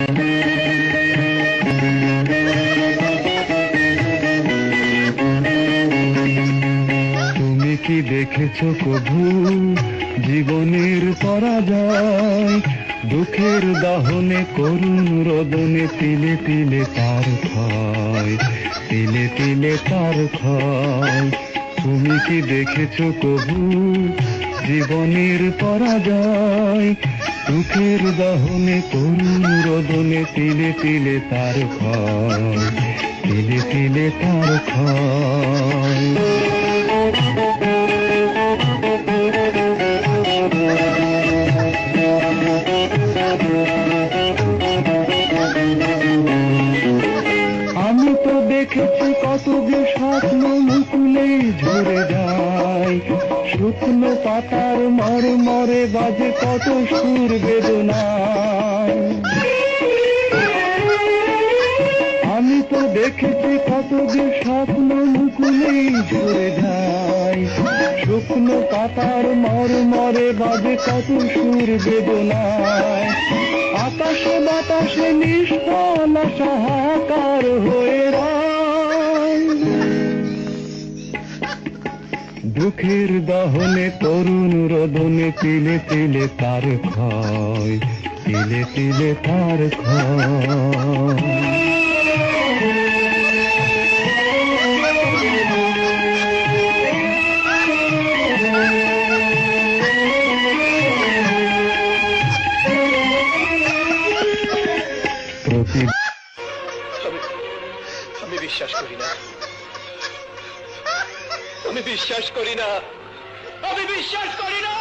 তুমি কি দেখেছো কভু জীবনের পরাজয়? দুঃখের দাহনে করুণ রোদনে তিলে তিলে তার ক্ষয়, তিলে তিলে তার ক্ষয়। তুমি কি দেখেছো কভু জীবনের পরাজয়? দুঃখের দাহনে করুণ রোদনে তিলে তিলে তার ক্ষয়, তিলে তিলে তার ক্ষয়। আমি তো দেখেছি কত যে স্বপ্ন মুকুলে ঝরে যায়, শুকনো পাতার মরে মরে বাজে কত সুর বেদনায়। আমি তো দেখেছি কত যে স্বপ্ন মুকুলে ঝরে যায়, শুকনো পাতার মরে মরে বাজে কত সুর বেদনায়। আকাশে বাতাসে নিষ্ফল হাহাকার হয়ে রয়, দুঃখের দহনে তরুণ রোদনে তিলে তিলে তার ক্ষয়, তিলে তিলে তার ক্ষয়। আমি বিশ্বাস করি না, আমি বিশ্বাস করি না, আমি বিশ্বাস করি না।